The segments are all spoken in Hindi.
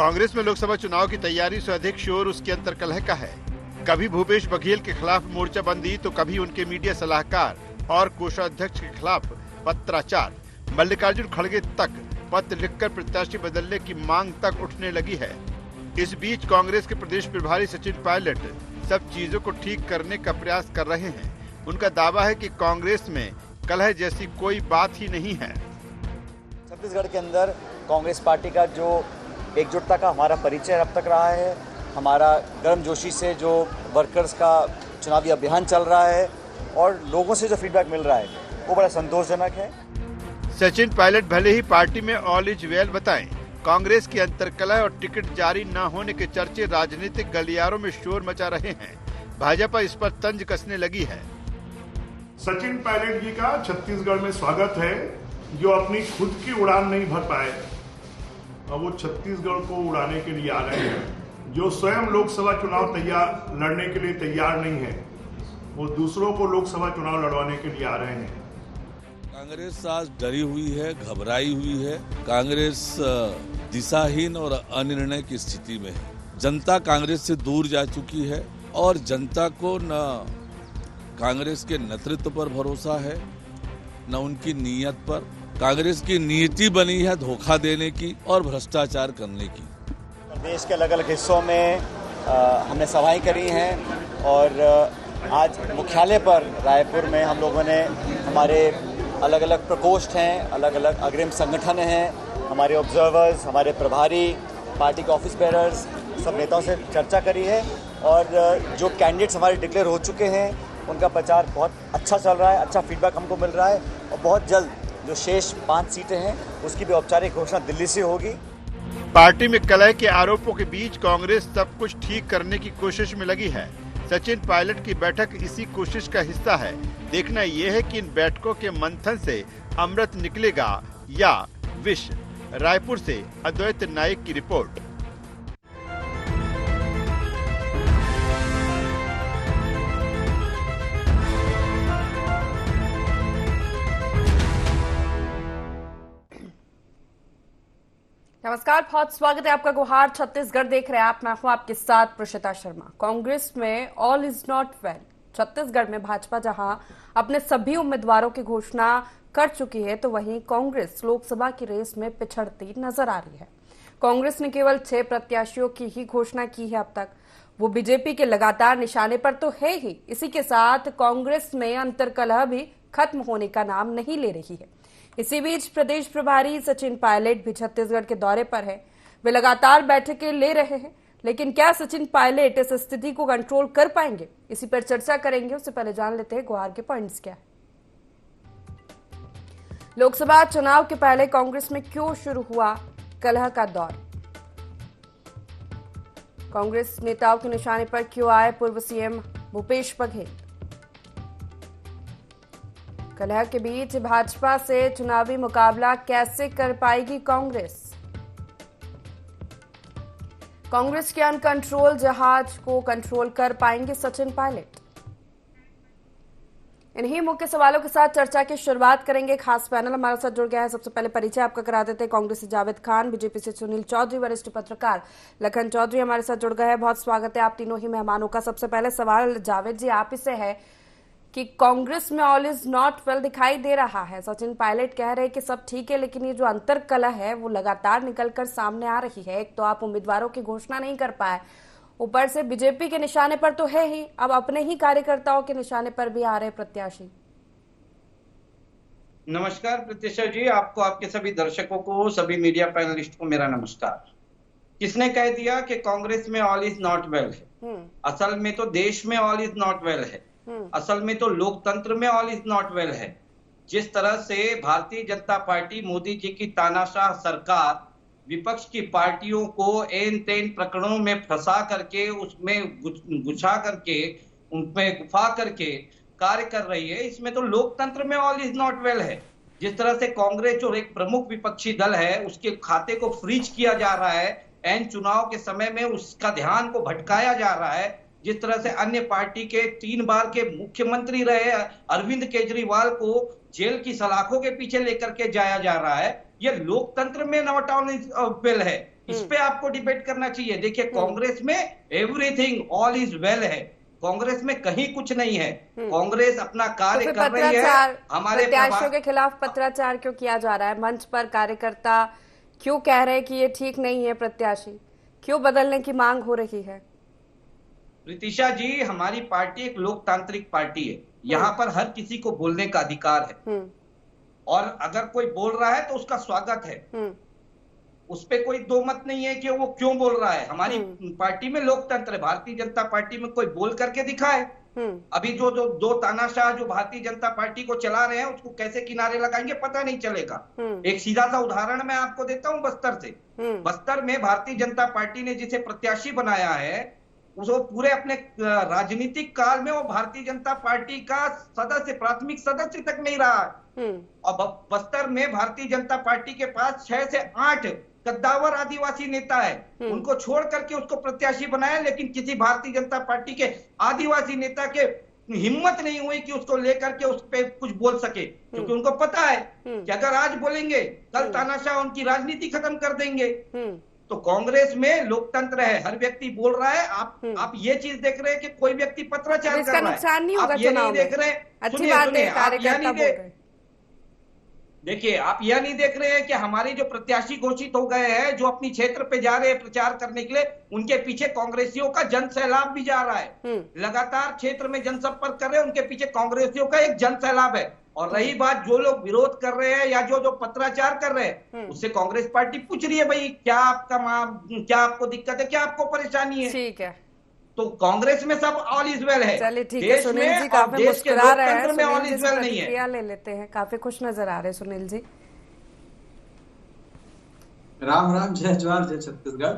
कांग्रेस में लोकसभा चुनाव की तैयारी से अधिक शोर उसके अंतर्कलह का है। कभी भूपेश बघेल के खिलाफ मोर्चाबंदी तो कभी उनके मीडिया सलाहकार और कोषाध्यक्ष के खिलाफ पत्राचार। मल्लिकार्जुन खड़गे तक पत्र लिखकर प्रत्याशी बदलने की मांग तक उठने लगी है। इस बीच कांग्रेस के प्रदेश प्रभारी सचिन पायलट सब चीजों को ठीक करने का प्रयास कर रहे हैं। उनका दावा है कि कांग्रेस में कलह जैसी कोई बात ही नहीं है। छत्तीसगढ़ के अंदर कांग्रेस पार्टी का जो एकजुटता का हमारा परिचय अब तक रहा है, हमारा गर्मजोशी से जो वर्कर्स का चुनावी अभियान चल रहा है और लोगों से जो फीडबैक मिल रहा है वो बड़ा संतोषजनक है। सचिन पायलट भले ही पार्टी में ऑल इज वेल बताएं, कांग्रेस की अंतर्कलह और टिकट जारी न होने के चर्चे राजनीतिक गलियारों में शोर मचा रहे हैं। भाजपा इस पर तंज कसने लगी है। सचिन पायलट जी का छत्तीसगढ़ में स्वागत है, जो अपनी खुद की उड़ान नहीं भर पाए और वो छत्तीसगढ़ को उड़ाने के लिए आ रहे हैं। जो स्वयं लोकसभा चुनाव लड़ने के लिए तैयार नहीं है, वो दूसरों को लोकसभा चुनाव लड़वाने के लिए आ रहे हैं। कांग्रेस आज डरी हुई है, घबराई हुई है। कांग्रेस दिशाहीन और अनिर्णय की स्थिति में है। जनता कांग्रेस से दूर जा चुकी है और जनता को न कांग्रेस के नेतृत्व पर भरोसा है, न उनकी नीयत पर। कांग्रेस की नीति बनी है धोखा देने की और भ्रष्टाचार करने की। प्रदेश के अलग अलग हिस्सों में हमने सभाएं करी हैं और आज मुख्यालय पर रायपुर में हम लोगों ने हमारे अलग अलग प्रकोष्ठ हैं, अलग अलग अग्रिम संगठन हैं, हमारे ऑब्जर्वर्स, हमारे प्रभारी, पार्टी के ऑफिस बेयरर्स, सब नेताओं से चर्चा करी है और जो कैंडिडेट्स हमारे डिक्लेयर हो चुके हैं उनका प्रचार बहुत अच्छा चल रहा है। अच्छा फीडबैक हमको मिल रहा है और बहुत जल्द जो शेष 5 सीटें हैं उसकी भी औपचारिक घोषणा दिल्ली से होगी। पार्टी में कलह के आरोपों के बीच कांग्रेस सब कुछ ठीक करने की कोशिश में लगी है। सचिन पायलट की बैठक इसी कोशिश का हिस्सा है। देखना यह है कि इन बैठकों के मंथन से अमृत निकलेगा या विष। रायपुर से अद्वैत नाइक की रिपोर्ट। नमस्कार, बहुत स्वागत है आपका। गुहार छत्तीसगढ़ देख रहे हैं आप। मैं हूं आपके साथ प्रशिता शर्मा। कांग्रेस में all is not well. Chhattisgarh में भाजपा जहां अपने सभी उम्मीदवारों की घोषणा कर चुकी है, तो वहीं कांग्रेस लोकसभा की रेस में पिछड़ती नजर आ रही है। कांग्रेस ने केवल 6 प्रत्याशियों की ही घोषणा की है अब तक। वो बीजेपी के लगातार निशाने पर तो है ही, इसी के साथ कांग्रेस में अंतर्कलह भी खत्म होने का नाम नहीं ले रही है। इसी बीच प्रदेश प्रभारी सचिन पायलट भी छत्तीसगढ़ के दौरे पर है। वे लगातार बैठकें ले रहे हैं, लेकिन क्या सचिन पायलट इस स्थिति को कंट्रोल कर पाएंगे, इसी पर चर्चा करेंगे। उससे पहले जान लेते हैं गुहार के पॉइंट्स क्या है। लोकसभा चुनाव के पहले कांग्रेस में क्यों शुरू हुआ कलह का दौर? कांग्रेस नेताओं के निशाने पर क्यों आए पूर्व सीएम भूपेश बघेल? कलह के बीच भाजपा से चुनावी मुकाबला कैसे कर पाएगी कांग्रेस? कांग्रेस के अनकंट्रोल जहाज को कंट्रोल कर पाएंगे सचिन पायलट? इन्हीं मुख्य सवालों के साथ चर्चा की शुरुआत करेंगे। खास पैनल हमारे साथ जुड़ गया है। सबसे पहले परिचय आपका करा देते हैं। कांग्रेस से जावेद खान, बीजेपी से सुनील चौधरी, वरिष्ठ पत्रकार लखन चौधरी हमारे साथ जुड़ गए हैं। बहुत स्वागत है आप तीनों ही मेहमानों का। सबसे पहले सवाल जावेद जी आप ही से है कि कांग्रेस में ऑल इज नॉट वेल दिखाई दे रहा है। सचिन पायलट कह रहे हैं कि सब ठीक है, लेकिन ये जो अंतर्कलह है वो लगातार निकलकर सामने आ रही है। एक तो आप उम्मीदवारों की घोषणा नहीं कर पाए, ऊपर से बीजेपी के निशाने पर तो है ही, अब अपने ही कार्यकर्ताओं के निशाने पर भी आ रहे प्रत्याशी। नमस्कार प्रत्युषा जी, आपको, आपके सभी दर्शकों को, सभी मीडिया पैनलिस्ट को मेरा नमस्कार। किसने कह दिया कि कांग्रेस में ऑल इज नॉट वेल है? असल में तो देश में ऑल इज नॉट वेल है। असल में तो लोकतंत्र में ऑल इज नॉट वेल है। जिस तरह से भारतीय जनता पार्टी, मोदी जी की तानाशाह सरकार विपक्ष की पार्टियों को एन तेन प्रकरणों में फंसा करके, उसमें घुसा करके, उनमें गुफा करके कार्य कर रही है, इसमें तो लोकतंत्र में ऑल इज नॉट वेल है। जिस तरह से कांग्रेस जो एक प्रमुख विपक्षी दल है उसके खाते को फ्रीज किया जा रहा है, एन चुनाव के समय में उसका ध्यान को भटकाया जा रहा है। जिस तरह से अन्य पार्टी के 3 बार के मुख्यमंत्री रहे अरविंद केजरीवाल को जेल की सलाखों के पीछे लेकर के जाया जा रहा है, यह लोकतंत्र में नॉट ऑल इज वेल है। इस पे आपको डिबेट करना चाहिए। देखिए कांग्रेस में एवरीथिंग ऑल इज वेल है, कांग्रेस में कहीं कुछ नहीं है, कांग्रेस अपना कार्य तो कर रही है। हमारे प्रत्याशियों के खिलाफ पत्राचार क्यों किया जा रहा है? मंच पर कार्यकर्ता क्यों कह रहे हैं कि ये ठीक नहीं है? प्रत्याशी क्यों बदलने की मांग हो रही है? प्रीतिशा जी, हमारी पार्टी एक लोकतांत्रिक पार्टी है, यहाँ पर हर किसी को बोलने का अधिकार है और अगर कोई बोल रहा है तो उसका स्वागत है, उस पे कोई दो मत नहीं है कि वो क्यों बोल रहा है। हमारी पार्टी में लोकतंत्र है, भारतीय जनता पार्टी में कोई बोल करके दिखाए। अभी जो दो तानाशाह जो भारतीय जनता पार्टी को चला रहे हैं उसको कैसे किनारे लगाएंगे पता नहीं चलेगा। एक सीधा सा उदाहरण मैं आपको देता हूं बस्तर से। बस्तर में भारतीय जनता पार्टी ने जिसे प्रत्याशी बनाया है उसको पूरे अपने राजनीतिक काल में वो भारतीय जनता पार्टी का सदस्य, प्राथमिक सदस्य तक नहीं रहा है। और बस्तर में भारतीय जनता पार्टी के पास 6 से 8 कद्दावर आदिवासी नेता है, उनको छोड़ करके उसको प्रत्याशी बनाया, लेकिन किसी भारतीय जनता पार्टी के आदिवासी नेता के हिम्मत नहीं हुई कि उसको लेकर के उस पे कुछ बोल सके, क्योंकि उनको पता है कि अगर आज बोलेंगे कल तानाशाह उनकी राजनीति खत्म कर देंगे। तो कांग्रेस में लोकतंत्र है, हर व्यक्ति बोल रहा है। आप ये चीज देख रहे हैं कि कोई व्यक्ति पत्राचार कर रहा है, नुकसान नहीं होगा, आप ये नहीं देख रहे। अच्छी बात है, कार्यकर्ता देखिए आप यह नहीं देख रहे हैं कि हमारे जो प्रत्याशी घोषित हो गए हैं, जो अपनी क्षेत्र पे जा रहे हैं प्रचार करने के लिए, उनके पीछे कांग्रेसियों का जन सैलाब भी जा रहा है। लगातार क्षेत्र में जनसंपर्क कर रहे हैं, उनके पीछे कांग्रेसियों का एक जन सैलाब है। और रही बात जो लोग विरोध कर रहे हैं या जो पत्राचार कर रहे हैं, उससे कांग्रेस पार्टी पूछ रही है भाई क्या आपको दिक्कत है, क्या आपको परेशानी है। ठीक है, तो कांग्रेस में सब ऑल इज वेल है। चलिए ठीक है। सुनील जी काफी मुस्कुरा रहे हैं, ऑल इज वेल नहीं है। ले लेते हैं, काफी खुश नजर आ रहे हैं सुनील जी। राम राम, जय जवाहर, जय छत्तीसगढ़।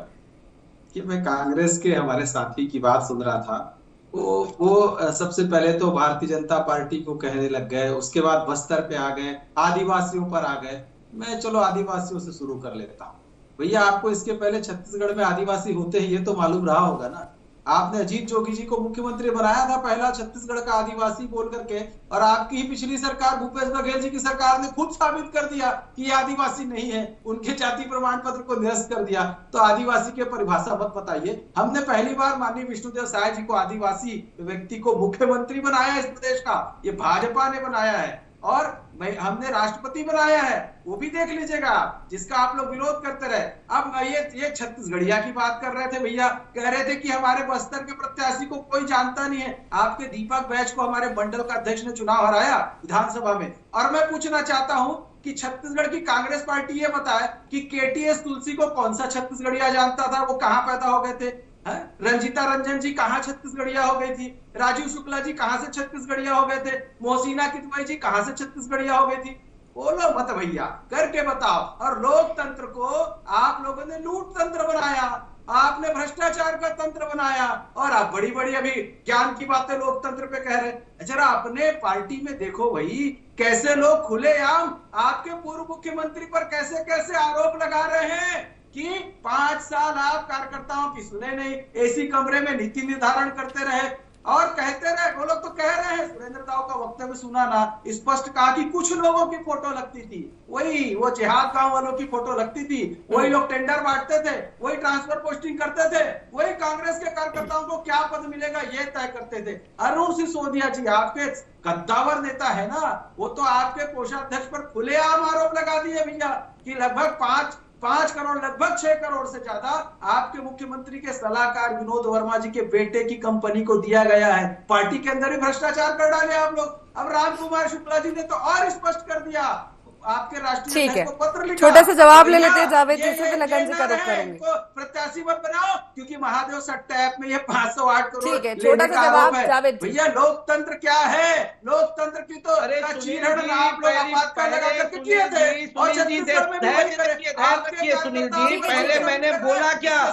कि मैं कांग्रेस के हमारे साथी की बात सुन रहा था, वो सबसे पहले तो भारतीय जनता पार्टी को कहने लग गए, उसके बाद बस्तर पे आ गए, आदिवासियों पर आ गए। मैं चलो आदिवासियों से शुरू कर लेता हूँ। भैया आपको इसके पहले छत्तीसगढ़ में आदिवासी होते ही ये तो मालूम रहा होगा ना। आपने अजीत जोगी जी को मुख्यमंत्री बनाया था, पहला छत्तीसगढ़ का आदिवासी बोल करके, और आपकी ही पिछली सरकार भूपेश बघेल जी की सरकार ने खुद साबित कर दिया कि ये आदिवासी नहीं है, उनके जाति प्रमाण पत्र को निरस्त कर दिया। तो आदिवासी की परिभाषा मत बताइए। हमने पहली बार माननीय विष्णुदेव साय जी को आदिवासी व्यक्ति को मुख्यमंत्री बनाया इस प्रदेश का, ये भाजपा ने बनाया है। और हमने राष्ट्रपति बनाया है, वो भी देख लीजिएगा आप, जिसका आप लोग विरोध करते रहे। अब ये छत्तीसगढ़िया की बात कर रहे थे भैया, कह रहे थे कि हमारे बस्तर के प्रत्याशी को कोई जानता नहीं है। आपके दीपक बैच को हमारे मंडल का अध्यक्ष ने चुनाव हराया विधानसभा में। और मैं पूछना चाहता हूं कि छत्तीसगढ़ की कांग्रेस पार्टी ये बताए कि केटीएस तुलसी को कौन सा छत्तीसगढ़िया जानता था, वो कहां पैदा हो गए थे? रंजीता रंजन जी कहां छत्तीसगढ़िया हो गई थी? राजीव शुक्ला जी कहां से छत्तीसगढ़िया हो गए थे? मोहसिना किदवई जी कहां से छत्तीसगढ़िया हो गई थी? बोलो मत भैया, करके बताओ। और लोकतंत्र को आप लोगों ने लूट तंत्र बनाया, आपने भ्रष्टाचार का तंत्र बनाया, और आप बड़ी बड़ी अभी ज्ञान की बातें लोकतंत्र पे कह रहे। जरा अपने पार्टी में देखो भाई, कैसे लोग खुलेआम आपके पूर्व मुख्यमंत्री पर कैसे कैसे आरोप लगा रहे हैं कि 5 साल आप कार्यकर्ताओं की सुने नहीं, एसी कमरे में नीति निर्धारण करते रहे और कहते रहे। वो लोग तो कह रहे हैं, सुरेंद्र दाव का वक्तव्य सुना ना, स्पष्ट कहा कि कुछ लोगों की फोटो लगती थी, वही वो जिहाद गांव वालों की फोटो लगती थी, वही लोग टेंडर बांटते थे, वही ट्रांसफर पोस्टिंग करते थे, वही कांग्रेस के कार्यकर्ताओं को क्या पद मिलेगा ये तय करते थे। अरुण सिंह सोदिया जी आपके कद्दावर नेता है ना, वो तो आपके कोषाध्यक्ष पर खुलेआम आरोप लगा दिए भैया कि लगभग 5 करोड़, लगभग 6 करोड़ से ज्यादा आपके मुख्यमंत्री के सलाहकार विनोद वर्मा जी के बेटे की कंपनी को दिया गया है। पार्टी के अंदर ही भ्रष्टाचार कर डाले आप लोग। अब राम कुमार शुक्ला जी ने तो और स्पष्ट कर दिया, आपके राष्ट्रीय अध्यक्ष को पत्र लिखा। छोटा सा जवाब ले लेते हैं जावेद जी से, लगन जी का रुख करेंगे। प्रत्याशी मत बनाओ, क्योंकि महादेव सट्टा ऐप में ये 508 करोड़। ठीक है, छोटा सा जवाब जावेद जी। भैया लोकतंत्र क्या है? लोकतंत्र की तो चीरहरण आप लोग आपातकाल लगा करके किए थे। और छत्तीसगढ़ में भी सुनील जी, पहले मैंने बोला क्या,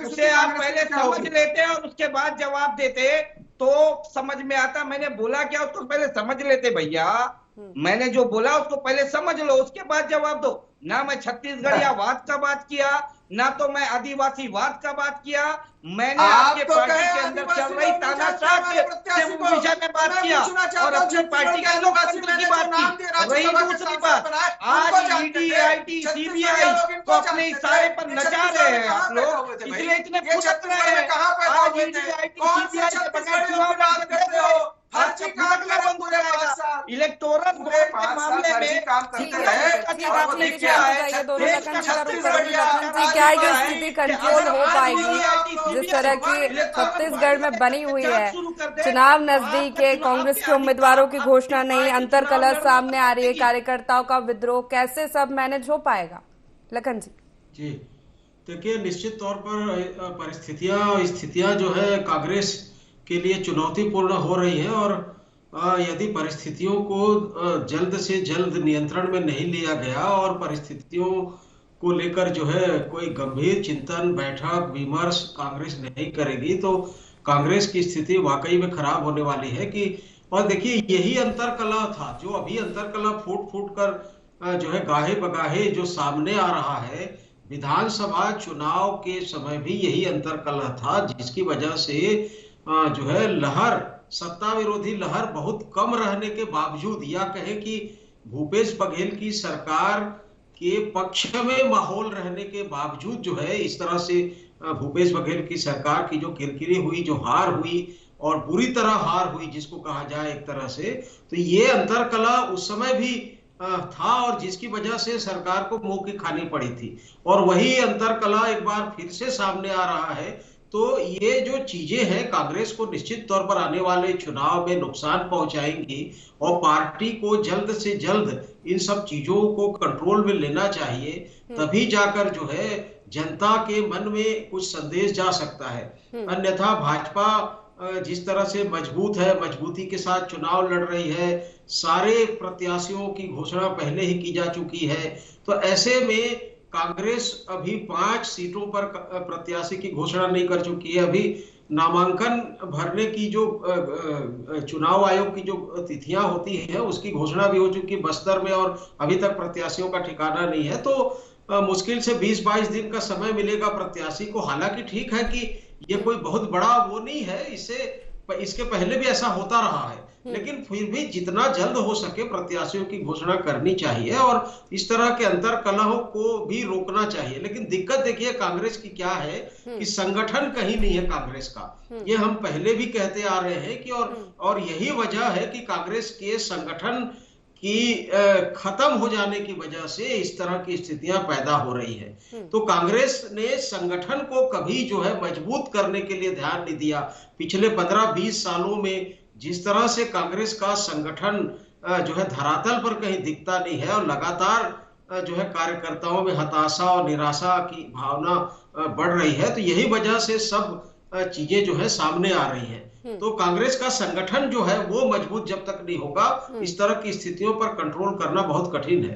उसे आप पहले समझ लेते और उसके बाद जवाब देते तो समझ में आता। मैंने बोला क्या उसको पहले समझ लेते भैया, मैंने जो बोला उसको पहले समझ लो, उसके बाद जवाब दो। ना मैं छत्तीसगढ़िया वाद का बात किया, ना तो मैं आदिवासी वाद का बात किया। मैंने आपके तो पार्टी के अंदर चल रही तानाशाह के विषय में बात किया और अपनी पार्टी के लोकतंत्र की बात की। रही दूसरी बात, आज ईडी, आईटी, सीबीआई को अपने इशारे पर नचा रहे हैं आप लोग, इसलिए इतने फुसक रहे हैं। आज ईडी, आईटी, सीबीआई के बगैर चुनाव लड़ सकते हो, हर चीज बंद हो जाएगा। इलेक्टोरल बॉन्ड के मामले में क्या ये स्थिति कंट्रोल हो पाएगी जिस तरह की छत्तीसगढ़ में बनी हुई है? चुनाव नजदीक है, कांग्रेस के उम्मीदवारों की घोषणा नहीं, अंतरकलह सामने आ रही है, कार्यकर्ताओं का विद्रोह, कैसे सब मैनेज हो पाएगा? लखन जी। देखिए, निश्चित तौर पर स्थितियां जो है कांग्रेस के लिए चुनौतीपूर्ण हो रही है और यदि परिस्थितियों को जल्द से जल्द नियंत्रण में नहीं लिया गया और परिस्थितियों को लेकर जो है कोई गंभीर चिंतन, बैठक, विमर्श कांग्रेस नहीं करेगी तो कांग्रेस की स्थिति वाकई में खराब होने वाली है। कि और देखिए, यही अंतरकलह था जो अभी अंतरकलह फूट फूट कर जो है गाहे बगाहे जो सामने आ रहा है। विधानसभा चुनाव के समय भी यही अंतरकलह था जिसकी वजह से जो है लहर, सत्ता विरोधी लहर बहुत कम रहने के बावजूद, या कहे कि भूपेश बघेल की सरकार के पक्ष में माहौल रहने के बावजूद जो है इस तरह से भूपेश बघेल की सरकार की जो किरकिरी हुई, जो हार हुई और बुरी तरह हार हुई जिसको कहा जाए एक तरह से, तो ये अंतरकलह उस समय भी था और जिसकी वजह से सरकार को मुंह की खानी पड़ी थी। और वही अंतरकलह एक बार फिर से सामने आ रहा है। तो ये जो चीजें हैं कांग्रेस को निश्चित तौर पर आने वाले चुनाव में नुकसान पहुंचाएंगी और पार्टी को जल्द से जल्द इन सब चीजों को कंट्रोल में लेना चाहिए, तभी जाकर जो है जनता के मन में कुछ संदेश जा सकता है। अन्यथा भाजपा जिस तरह से मजबूत है, मजबूती के साथ चुनाव लड़ रही है, सारे प्रत्याशियों की घोषणा पहले ही की जा चुकी है, तो ऐसे में कांग्रेस अभी 5 सीटों पर प्रत्याशी की घोषणा नहीं कर चुकी है। अभी नामांकन भरने की जो चुनाव आयोग की जो तिथियां होती है उसकी घोषणा भी हो चुकी है बस्तर में और अभी तक प्रत्याशियों का ठिकाना नहीं है। तो मुश्किल से 20-22 दिन का समय मिलेगा प्रत्याशी को। हालांकि ठीक है कि ये कोई बहुत बड़ा वो नहीं है, इसके पहले भी ऐसा होता रहा है, लेकिन फिर भी जितना जल्द हो सके प्रत्याशियों की घोषणा करनी चाहिए और इस तरह के अंतरकलहों को भी रोकना चाहिए। लेकिन दिक्कत देखिए कांग्रेस की क्या है कि संगठन कहीं नहीं है कांग्रेस का। ये हम पहले भी कहते आ रहे हैं कि और यही वजह है कि कांग्रेस के संगठन की खत्म हो जाने की वजह से इस तरह की स्थितियां पैदा हो रही है। तो कांग्रेस ने संगठन को कभी जो है मजबूत करने के लिए ध्यान नहीं दिया। पिछले 15-20 सालों में जिस तरह से कांग्रेस का संगठन जो है धरातल पर कहीं दिखता नहीं है और लगातार जो है कार्यकर्ताओं में हताशा और निराशा की भावना बढ़ रही है, तो यही वजह से सब चीजें जो है सामने आ रही हैं। तो कांग्रेस का संगठन जो है वो मजबूत जब तक नहीं होगा, इस तरह की स्थितियों पर कंट्रोल करना बहुत कठिन है।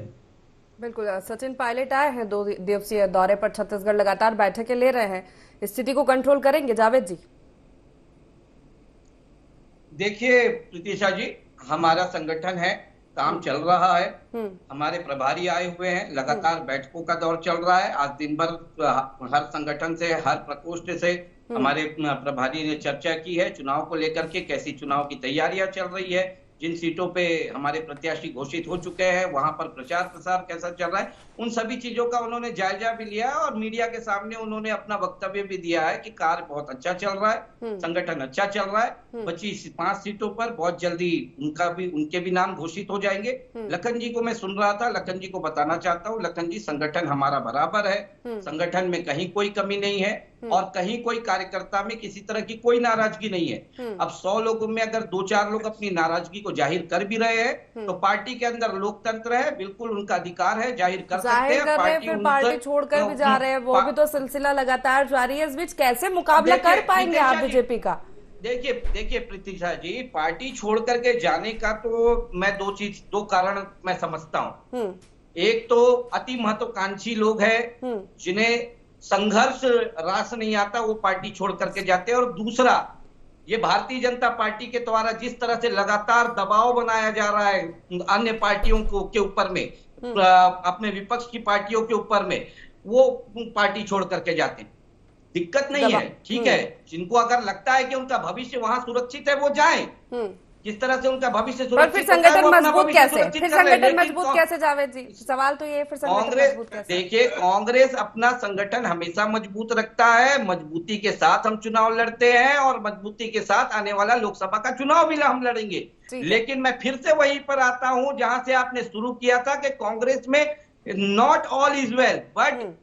बिल्कुल। सचिन पायलट आए हैं 2 दिवसीय दौरे पर छत्तीसगढ़, लगातार बैठकें ले रहे हैं, स्थिति को कंट्रोल करेंगे जावेद जी? देखिए प्रीतिशा जी, हमारा संगठन है, काम चल रहा है, हमारे प्रभारी आए हुए हैं, लगातार बैठकों का दौर चल रहा है। आज दिन भर हर संगठन से, हर प्रकोष्ठ से हमारे प्रभारी ने चर्चा की है चुनाव को लेकर के, कैसी चुनाव की तैयारियां चल रही है, जिन सीटों पे हमारे प्रत्याशी घोषित हो चुके हैं वहां पर प्रचार प्रसार कैसा चल रहा है, उन सभी चीजों का उन्होंने जायजा भी लिया और मीडिया के सामने उन्होंने अपना वक्तव्य भी दिया है कि कार्य बहुत अच्छा चल रहा है, संगठन अच्छा चल रहा है। बची 5 सीटों पर बहुत जल्दी उनके भी नाम घोषित हो जाएंगे। लखन जी को मैं सुन रहा था, लखन जी को बताना चाहता हूँ, लखन जी संगठन हमारा बराबर है, संगठन में कहीं कोई कमी नहीं है और कहीं कोई कार्यकर्ता में किसी तरह की कोई नाराजगी नहीं है। अब 100 लोगों में अगर 2-4 लोग अपनी नाराजगी को जाहिर कर भी रहे हैं तो पार्टी के अंदर लोकतंत्र है, बिल्कुल उनका अधिकार है, जाहिर कर सकते हैं। पार्टी छोड़कर भी जा रहे हैं, वो भी तो सिलसिला लगातार जारी है। इस बीच कैसे मुकाबला कर पाएंगे आप बीजेपी का? देखिए प्रीतिशा जी, पार्टी छोड़ करके जाने का तो मैं 2 कारण मैं समझता हूँ। एक तो अति महत्वाकांक्षी लोग हैं जिन्हें संघर्ष रास नहीं आता, वो पार्टी छोड़ करके जाते हैं। और दूसरा, ये भारतीय जनता पार्टी के द्वारा जिस तरह से लगातार दबाव बनाया जा रहा है अन्य पार्टियों के ऊपर में, अपने विपक्ष की पार्टियों के ऊपर में, वो पार्टी छोड़ करके जाते हैं। दिक्कत नहीं है, ठीक है। जिनको अगर लगता है कि उनका भविष्य वहां सुरक्षित है वो जाएं। किस तरह से उनका भविष्य सुरक्षित, फिर संगठन मजबूत कैसे, फिर संगठन मजबूत कैसे जावेद जी? सवाल तो ये, फिर संगठन मजबूत कैसे? देखिए, कांग्रेस अपना संगठन हमेशा मजबूत रखता है, मजबूती के साथ हम चुनाव लड़ते हैं और मजबूती के साथ आने वाला लोकसभा का चुनाव भी हम लड़ेंगे। लेकिन मैं फिर से वहीं पर आता हूं जहां से आपने शुरू किया था कि कांग्रेस में not all is well, but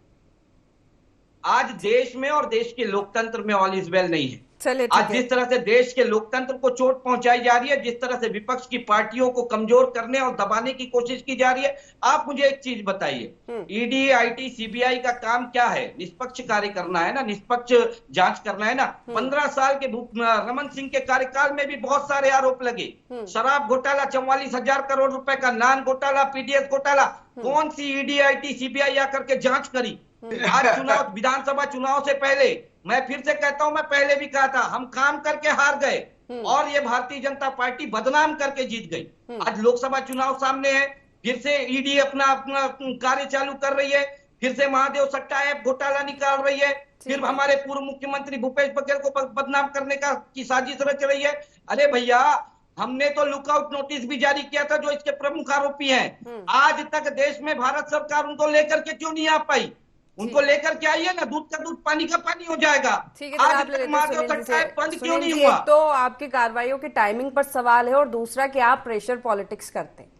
आज देश में और देश के लोकतंत्र में ऑल इज वेल नहीं है। आज जिस तरह से देश के लोकतंत्र को चोट पहुंचाई जा रही है, जिस तरह से विपक्ष की पार्टियों को कमजोर करने और दबाने की कोशिश की जा रही है, आप मुझे एक चीज बताइए, ईडी, आईटी, सीबीआई का काम क्या है? निष्पक्ष कार्य करना है ना, निष्पक्ष जांच करना है ना। 15 साल के रमन सिंह के कार्यकाल में भी बहुत सारे आरोप लगे, शराब घोटाला, 44,000 करोड़ रुपए का, नान घोटाला, पीडीएस घोटाला, कौन सी ईडी, आईटी, सीबीआई आकर के जांच करी? आज चुनाव, विधानसभा चुनाव से पहले, मैं फिर से कहता हूं, मैं पहले भी कहा था, हम काम करके हार गए और ये भारतीय जनता पार्टी बदनाम करके जीत गई। आज लोकसभा चुनाव सामने है, फिर से ईडी अपना कार्य चालू कर रही है, फिर से महादेव सट्टा ऐप घोटाला निकाल रही है, फिर हमारे पूर्व मुख्यमंत्री भूपेश बघेल को बदनाम करने की साजिश रच रही है। अरे भैया, हमने तो लुकआउट नोटिस भी जारी किया था, जो इसके प्रमुख आरोपी हैं। आज तक देश में भारत सरकार उनको लेकर के क्यों नहीं आ पाई? उनको लेकर के आइए ना, दूध का दूध, पानी का पानी हो जाएगा। ठीक है, आज तक बंद क्यों नहीं हुआ? तो आपकी कार्रवाइयों की टाइमिंग पर सवाल है, और दूसरा कि आप प्रेशर पॉलिटिक्स करते हैं।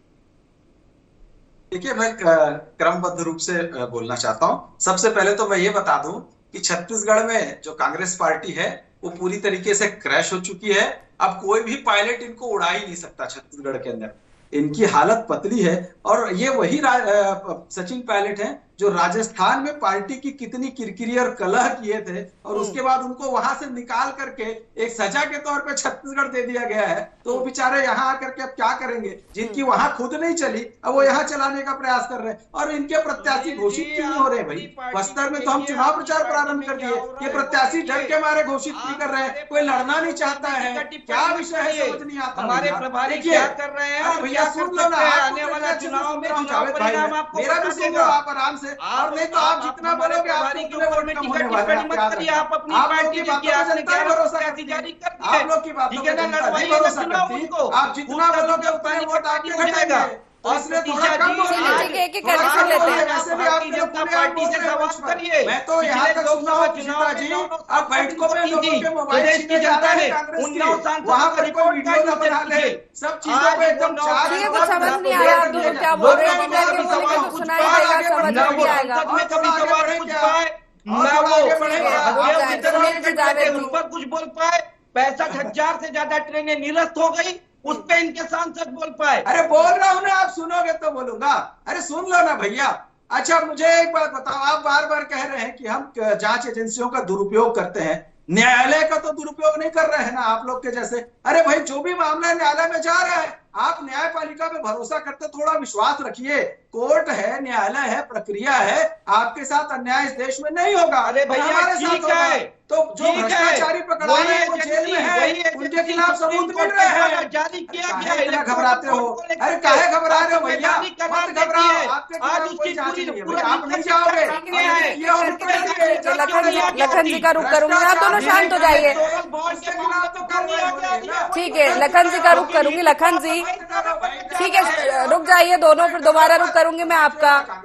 देखिए, मैं क्रमबद्ध रूप से बोलना चाहता हूं। सबसे पहले तो मैं ये बता दूं कि छत्तीसगढ़ में जो कांग्रेस पार्टी है वो पूरी तरीके से क्रैश हो चुकी है। अब कोई भी पायलट इनको उड़ा ही नहीं सकता छत्तीसगढ़ के अंदर, इनकी हालत पतली है। और ये वही सचिन पायलट हैं जो राजस्थान में पार्टी की कितनी किरकिरी और कलह किए थे, और उसके बाद उनको वहां से निकाल करके एक सजा के तौर पे छत्तीसगढ़ दे दिया गया है। तो वो बेचारे यहाँ आकर के अब क्या करेंगे? जिनकी वहां खुद नहीं चली, अब वो यहाँ चलाने का प्रयास कर रहे हैं। और इनके प्रत्याशी घोषित क्यों नहीं हो रहे? भाई, बस्तर में तो हम चुनाव प्रचार प्रारंभ कर दिए, ये प्रत्याशी डर के मारे घोषित नहीं कर रहे हैं। कोई लड़ना नहीं चाहता है, क्या विषय है समझ नहीं आता। हमारे प्रभारी क्या कर रहे हैं? भैया सुन लो ना, आने वाला चुनाव में मेरा भी सुन लो आप आराम से। और नहीं तो आप जितना बोलोगे आप अपनी पार्टी की भरोसा कर दिया, आप लोग की बात भरोसा करती, आप जितना बोलोगे उतना वोट आपके घटेगा। और इसलिए थोड़ा कम मैं तो यहाँ तक सुना हूँ सुनीता जी, आप बैठकों में लोगों के मोबाइल छीने जा रहे हैं कांग्रेस की, वहाँ पर कोई वीडियो न बना ले, सब चीजों को एकदम समझ नहीं आ रहा दोनों क्या बोल रहे हैं, तो सुनाई देगा, समझ नहीं आएगा। कुछ बोल पाए, 65,000 से ज्यादा ट्रेनें निरस्त हो गई, उस पे इनके सांसद बोल पाए। अरे बोल रहा हूँ ना, आप सुनोगे तो बोलूंगा। अरे सुन लो ना भैया। अच्छा, मुझे एक बात बताओ, आप बार बार कह रहे हैं कि हम जांच एजेंसियों का दुरुपयोग करते हैं, न्यायालय का तो दुरुपयोग नहीं कर रहे हैं ना आप लोग के जैसे। अरे भाई, जो भी मामला न्यायालय में जा रहा है, आप न्यायपालिका पे भरोसा करते, थोड़ा विश्वास रखिए। कोर्ट है, न्यायालय है, प्रक्रिया है, आपके साथ अन्याय इस देश में नहीं होगा। अरे भैया, ठीक है, तो जो भ्रष्टाचारी पकड़ा है वो जेल में है, उनके खिलाफ सबूत मिल रहे हैं, जारी किया गया। घबराते हो? अरे काहे घबरा रहे हो भैया? मत घबराओ, आपके खिलाफ कोई जांच नहीं है, आप नहीं जाओगे। लखन जी का रुख करूंगी, आप दोनों शांत हो जाइए। ठीक है, लखन जी का रुख करूंगी। लखन जी ठीक है, रुक जाइए दोनों, फिर दोबारा रुक करूंगी मैं आपका।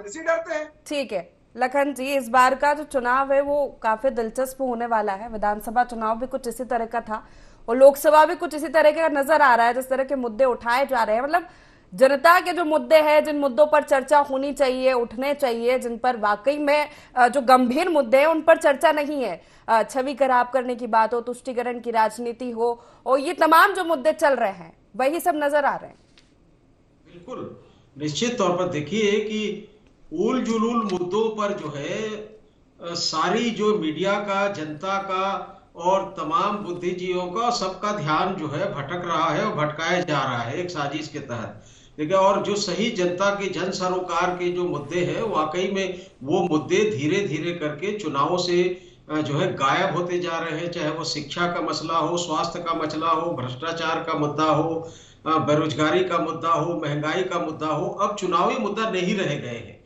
ठीक है लखन जी, इस बार का जो चुनाव है वो काफी दिलचस्प होने वाला है। विधानसभा चुनाव भी कुछ इसी तरह का था और लोकसभा भी कुछ इसी तरह का नजर आ रहा है, जिस तरह के मुद्दे उठाए जा रहे हैं। मतलब जनता के जो मुद्दे हैं, जिन मुद्दों पर चर्चा होनी चाहिए, उठने चाहिए, जिन पर वाकई में जो गंभीर मुद्दे हैं उन पर चर्चा नहीं है। छवि खराब करने की बात हो, तुष्टीकरण की राजनीति हो, और ये तमाम जो मुद्दे चल रहे हैं वही सब नजर आ रहे हैं। बिल्कुल, निश्चित तौर पर देखिए कि उल जुलूल मुद्दों पर जो है सारी जो मीडिया का, जनता का और तमाम बुद्धिजीवियों का, सबका ध्यान जो है भटक रहा है और भटकाया जा रहा है एक साजिश के तहत। देखिए, और जो सही जनता के, जन सरोकार के जो मुद्दे हैं, वाकई में वो मुद्दे धीरे धीरे करके चुनावों से जो है गायब होते जा रहे हैं। चाहे वो शिक्षा का मसला हो, स्वास्थ्य का मसला हो, भ्रष्टाचार का मुद्दा हो, बेरोजगारी का मुद्दा हो, महंगाई का मुद्दा हो, अब चुनावी मुद्दा नहीं रह गए हैं।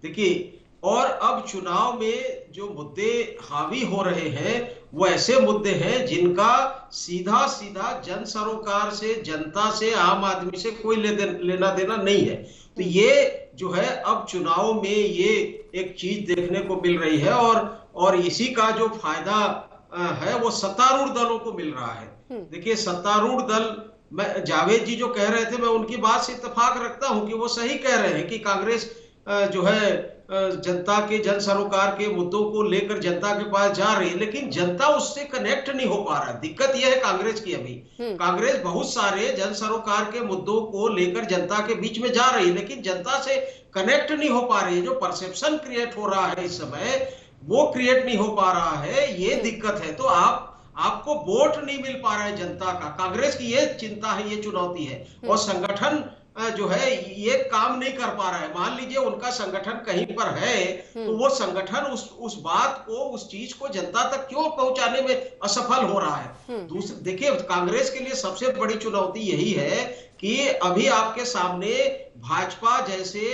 देखिए, और अब चुनाव में जो मुद्दे हावी हो रहे हैं वो ऐसे मुद्दे हैं जिनका सीधा सीधा जन सरोकार से, जनता से, आम आदमी से कोई लेना देना नहीं है। तो ये जो है अब चुनाव में ये एक चीज देखने को मिल रही है और इसी का जो फायदा है वो सत्तारूढ़ दलों को मिल रहा है। देखिए, सत्तारूढ़ दल, मैं जावेद जी जो कह रहे थे, मैं उनकी बात से इत्तेफाक रखता हूं कि वो सही कह रहे हैं कि कांग्रेस जो है जनता के, जन सरोकार के मुद्दों को लेकर जनता के पास जा रही है, लेकिन जनता उससे कनेक्ट नहीं हो पा रहा है। दिक्कत यह है कांग्रेस की, अभी कांग्रेस बहुत सारे जन सरोकार के मुद्दों को लेकर जनता के बीच में जा रही है, लेकिन जनता से कनेक्ट नहीं हो पा रही है। जो परसेप्शन क्रिएट हो रहा है इस समय, वो क्रिएट नहीं हो पा रहा है, ये दिक्कत है। तो आपको वोट नहीं मिल पा रहा है जनता का। कांग्रेस की ये चिंता है, ये चुनौती है। और संगठन जो है ये काम नहीं कर पा रहा है। मान लीजिए उनका संगठन कहीं पर है तो वो संगठन उस बात को, उस चीज को जनता तक क्यों पहुंचाने में असफल हो रहा है। दूसरे, देखिए, कांग्रेस के लिए सबसे बड़ी चुनौती यही है कि अभी आपके सामने भाजपा जैसे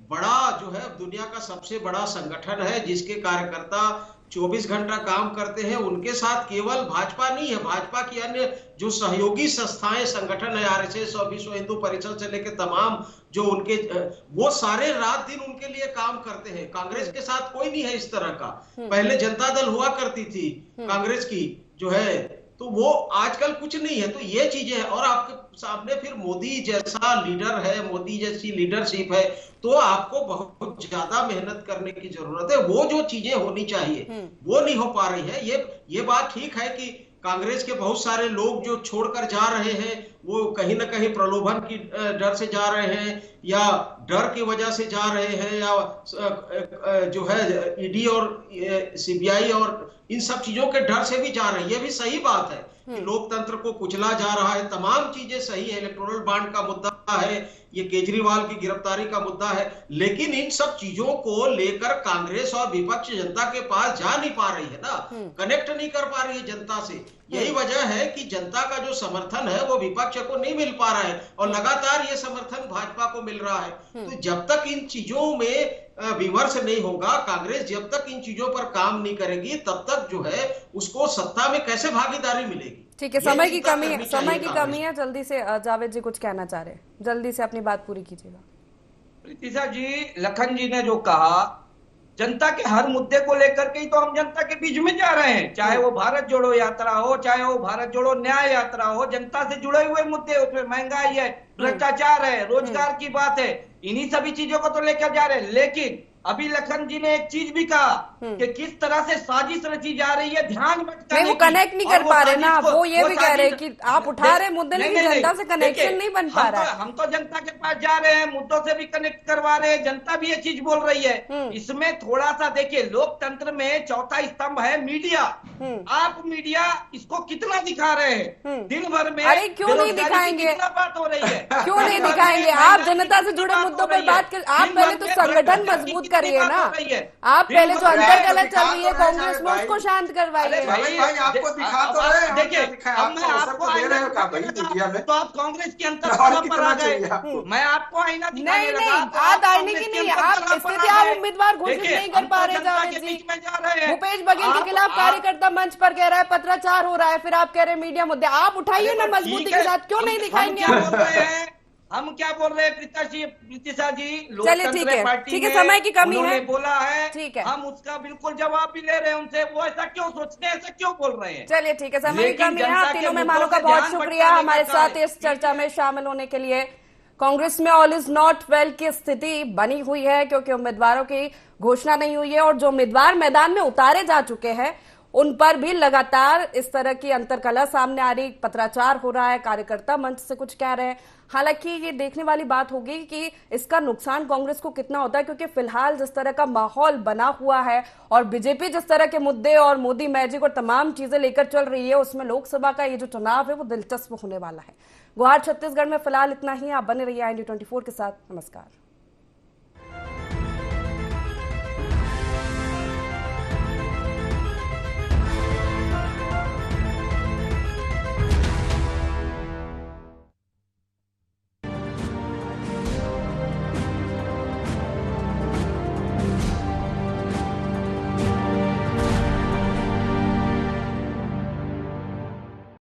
बड़ा जो है दुनिया का सबसे बड़ा संगठन है, जिसके कार्यकर्ता 24 घंटा काम करते हैं। उनके साथ केवल भाजपा नहीं है, भाजपा की अन्य जो सहयोगी संस्थाएं, संगठन है, आरएसएस और विश्व हिंदू परिषद से लेकर तमाम जो उनके, वो सारे रात दिन उनके लिए काम करते हैं। कांग्रेस के साथ कोई नहीं है इस तरह का। पहले जनता दल हुआ करती थी कांग्रेस की जो है, तो वो आजकल कुछ नहीं है। तो ये चीजें हैं। और आपके सामने फिर मोदी जैसा लीडर है, मोदी जैसी लीडरशिप है, तो आपको बहुत ज्यादा मेहनत करने की जरूरत है। वो जो चीजें होनी चाहिए वो नहीं हो पा रही है। ये बात ठीक है कि कांग्रेस के बहुत सारे लोग जो छोड़कर जा रहे हैं वो कहीं ना कहीं प्रलोभन की डर से जा रहे हैं, या डर की वजह से जा रहे हैं, या जो है ईडी और सीबीआई और इन सब चीजों के डर से भी जा रहे हैं। ये भी सही बात है कि लोकतंत्र को कुचला जा रहा है, तमाम चीजें सही है। इलेक्टोरल बॉन्ड का मुद्दा है, ये केजरीवाल की गिरफ्तारी का मुद्दा है, लेकिन इन सब चीजों को लेकर कांग्रेस और विपक्ष जनता के पास जा नहीं पा रही है ना, कनेक्ट नहीं कर पा रही है जनता से। यही वजह है कि जनता का जो समर्थन है वो विपक्ष को नहीं मिल पा रहा है, और लगातार ये समर्थन भाजपा को मिल रहा है। तो जब तक इन चीजों में विमर्श नहीं होगा, कांग्रेस जब तक इन चीजों पर काम नहीं करेगी, तब तक जो है उसको सत्ता में कैसे भागीदारी मिलेगी। ठीक है, समय की कमी है। जल्दी से जावेद जी कुछ कहना चाह रहे हैं, जल्दी से अपनी बात पूरी कीजिएगा। प्रीतिशा जी, लखन जी ने जो कहा, जनता के हर मुद्दे को लेकर के ही तो हम जनता के बीच में जा रहे हैं। चाहे वो भारत जोड़ो यात्रा हो, चाहे वो भारत जोड़ो न्याय यात्रा हो, जनता से जुड़े हुए मुद्दे, उसमें महंगाई है, भ्रष्टाचार है, रोजगार की बात है, इन्हीं सभी चीजों को तो लेकर जा रहे हैं। लेकिन अभी लखन जी ने एक चीज भी कहा कि किस तरह से साजिश रची जा रही है, ध्यान भटकाने की। वो कनेक्ट नहीं कर पा रहे ना, वो ये भी कह रहे हैं कि आप उठा रहे मुद्दे, लेकिन जनता से कनेक्शन नहीं बन पा रहा है। हम तो जनता के पास जा रहे हैं, मुद्दों से भी कनेक्ट करवा रहे हैं, जनता भी ये चीज बोल रही है। इसमें थोड़ा सा देखिए, लोकतंत्र में चौथा स्तंभ है मीडिया। आप मीडिया इसको कितना दिखा रहे हैं दिन भर में? अरे क्यों नहीं दिखाएंगे, बात हो रही है, क्यों नहीं दिखाएंगे? आप जनता से जुड़े मुद्दों पर बात कर, आप पहले तो संगठन मजबूत करिए ना। आप पहले जो अंतर्कलह चल रही है कांग्रेस में, उसको शांत करवाइए। भाई आपको दिखा तो रहे हैं, देखिए, अब मैं आपको दे रहे हो क्या भाई मीडिया में? तो आप कांग्रेस की अंतर्कलह पर आ गए। मैं आपको आईना दिखाने लगा। आप आईने की नहीं, आप स्थिति, आप उम्मीदवार घोषित नहीं कर पा रहे जावेद जी। भूपेश बघेल के खिलाफ कार्यकर्ता मंच पर कह रहा है पत्राचार हो रहा है, फिर आप कह रहे हैं मीडिया मुद्दे। आप उठाइए ना मजबूती के साथ, क्यों नहीं दिखाएंगे? हम क्या बोल रहे हैं प्रीतिशा जी? चलिए ठीक है, समय की कमी है, बोला है, ठीक है, हम उसका बिल्कुल जवाब भी ले रहे हैं उनसे। वो ऐसा क्यों सोचते हैं, ऐसा क्यों बोल रहे हैं? चलिए ठीक है, समय की कमी है। आप तीनों मेहमानों का बहुत शुक्रिया हमारे साथ इस चर्चा में शामिल होने के लिए। कांग्रेस में ऑल इज नॉट वेल की स्थिति बनी हुई है, क्योंकि उम्मीदवारों की घोषणा नहीं हुई है, और जो उम्मीदवार मैदान में उतारे जा चुके हैं उन पर भी लगातार इस तरह की अंतर्कलह सामने आ रही, पत्राचार हो रहा है, कार्यकर्ता मंच से कुछ कह रहे हैं। हालांकि ये देखने वाली बात होगी कि इसका नुकसान कांग्रेस को कितना होता है, क्योंकि फिलहाल जिस तरह का माहौल बना हुआ है और बीजेपी जिस तरह के मुद्दे और मोदी मैजिक और तमाम चीजें लेकर चल रही है, उसमें लोकसभा का ये जो चुनाव है वो दिलचस्प होने वाला है। गुवाहाटी छत्तीसगढ़ में फिलहाल इतना ही। आप बने रहिए IND 24 के साथ। नमस्कार।